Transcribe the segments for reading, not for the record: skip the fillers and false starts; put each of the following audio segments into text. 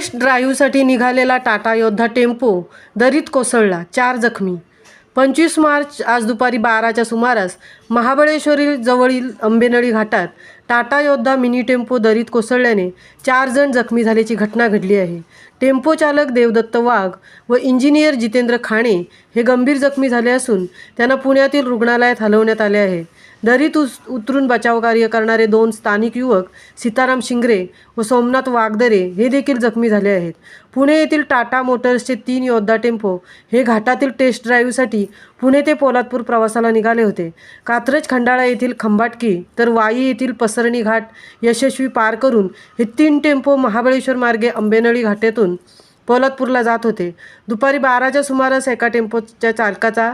Taste ड्राईव्हसाठी निघालेला टाटा योद्धा tempo दरीत कोसळला, 4 जखमी. 25 मार्च आज दुपारी 12च्या सुमारास महाबळेश्वरी जवळील आंबेनळी घाटात टाटा योद्धा मिनी टेम्पो दरीत कोसळल्याने 4 जण जखमी झाल्याची घटना घडली आहे. टेम्पो चालक देवदत्त वाघ व इंजिनियर जितेंद्र खाणे हे गंभीर जखमी झाले असून त्यांना पुण्यातील रुग्णालयात हलवण्यात आले आहे. दरीत उतरून बचाव कार्य करणारे 2 स्थानिक युवक सीताराम शिंगरे व सोमनाथ वागदरे हे देखील जखमी झाले आहेत. पुणे येथील टाटा मोटर्सचे 3 योद्धा टेम्पो हे घाटातील टेस्ट ड्राईव्हसाठी पुणे ते पोलादपूर प्रवासाला निघाले होते. कात्रज खंडाळा येथील खंबाटकी तर वाई येथील पसरणी घाट यशस्वी पार करून हे 3 टेम्पो महाबळेश्वर मार्गे आंबेनळी घाटातून पोलादपूरला जात होते. दुपारी 12च्या सुमारास एका टेम्पोच्या चालकाचा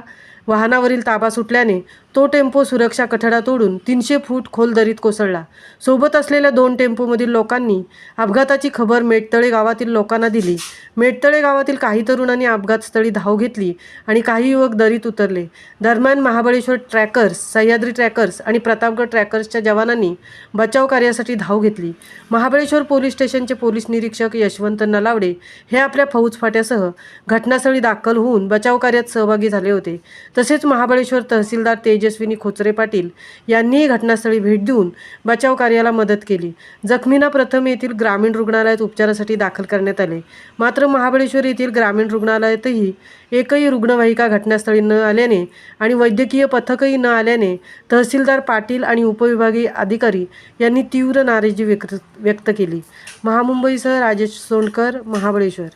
वाहनावरील ताबा सुटल्याने तो टेम्पो सुरक्षा कठडा तोडून 300 फूट खोल दरीत कोसळला. सोबत असलेल्या 2 टेम्पोमधील लोकांनी अपघाताची खबर मेटतळे गावातील लोकांना दिली. मेटतळे गावातील काही तरुणांनी अपघातस्थळी धाव घेतली आणि काही युवक दरीत उतरले. दरम्यान महाबळेश्वर ट्रॅकर्स, सह्याद्री ट्रॅकर्स आणि प्रतापगड ट्रॅकर्सच्या जवानांनी बचाव कार्यासाठी धाव घेतली. महाबळेश्वर पोलीस स्टेशनचे पोलीस निरीक्षक यशवंत नलावडे हे आपल्या फौज फाट्यासह घटनास्थळी दाखल होऊन बचाव कार्यात सहभागी झाले होते. तसेच महाबळेश्वर तहसीलदार तेजस्विनी खोचरे पाटील यांनीही घटनास्थळी भेट देऊन बचाव कार्याला मदत केली. जखमींना प्रथम येथील ग्रामीण रुग्णालयात उपचारासाठी दाखल करण्यात आले. मात्र महाबळेश्वर येथील ग्रामीण रुग्णालयातही एकही रुग्णवाहिका घटनास्थळी न आल्याने आणि वैद्यकीय पथकही न आल्याने तहसीलदार पाटील आणि उपविभागीय अधिकारी यांनी तीव्र नाराजी व्यक्त केली. महामुंबईसह राजेश सोंडकर, महाबळेश्वर.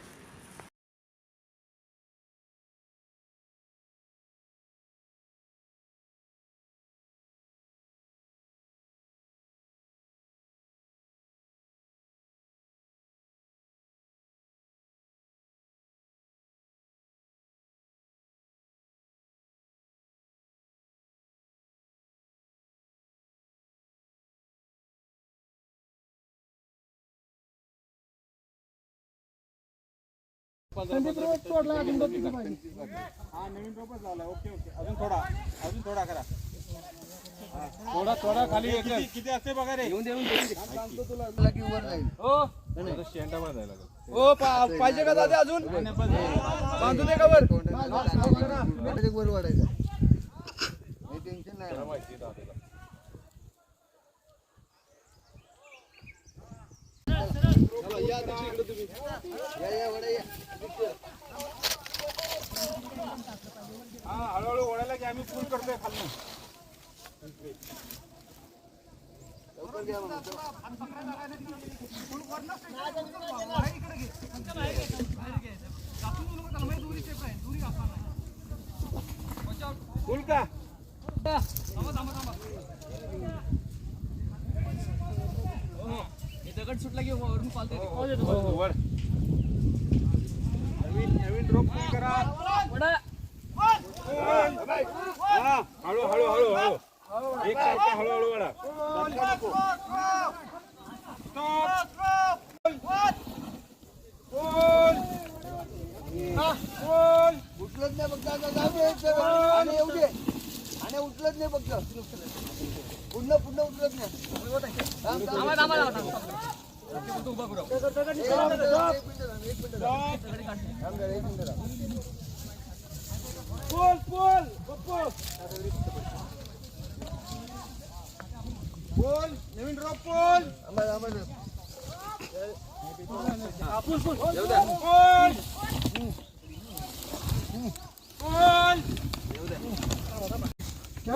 संदीप रोड तोडला अजून हा नवीन रोपच लावला. ओके ओके अजून थोडा करा. थोडा खाली किती असते बघा रे. येऊन दे सांगतो तुला की वर जाईल. हो शेंडा वर जायला लागेल. ओ पाहिजे का दादा अजून बांधू दे का वर वर वाढायचं. काही टेन्शन नाही माहिती दादा. या इकडे तुम्ही या वडा या. हा हळूहळू ओढायला की आम्ही फुल करतोय खाली. लवकर घ्या फुल का दगड सुटला की वरून पालते. वर नवीन ड्रॉप करा. हळू हळू हळू हळू एक सारखा हळूहळू वडा. उचलत नाही बघ आणि येऊ दे आणि उचलत नाही बघ. पुन्हा उचलत नाही. पोल नवीन ड्रॉप पोल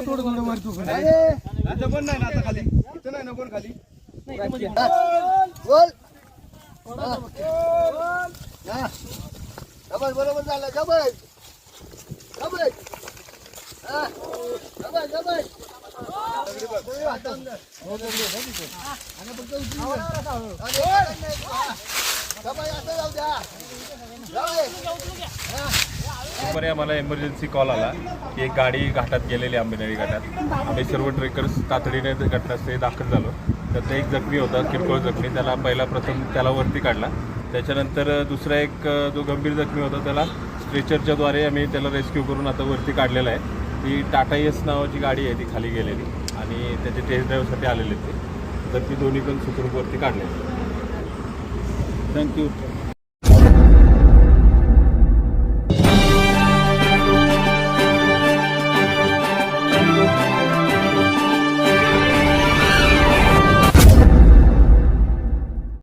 थोडं मारतो पण नाही ना आता खाली इथं नाही ना कोण खाली. बरोबर झालं. दुपारी आम्हाला इमर्जन्सी कॉल आला की एक गाडी घाटात गेलेली आंबेनळी घाटात. आम्ही सर्व ट्रेकर्स तातडीने घटनास्थळी दाखल झालो. त्यात एक जखमी होता, किरकोळ जखमी. त्याला प्रथम त्याला वरती काढला. त्याच्यानंतर दुसरा एक जो गंभीर जखमी होता त्याला स्ट्रेचरच्याद्वारे आम्ही त्याला रेस्क्यू करून आता वरती काढलेला आहे. ती टाटा एस नावाची गाडी आहे, ती खाली गेलेली आणि त्याचे टेस्ट ड्राईव्हसाठी आलेले ते. तर ती दोन्ही पण सुखरूप वरती काढले. थँक्यू.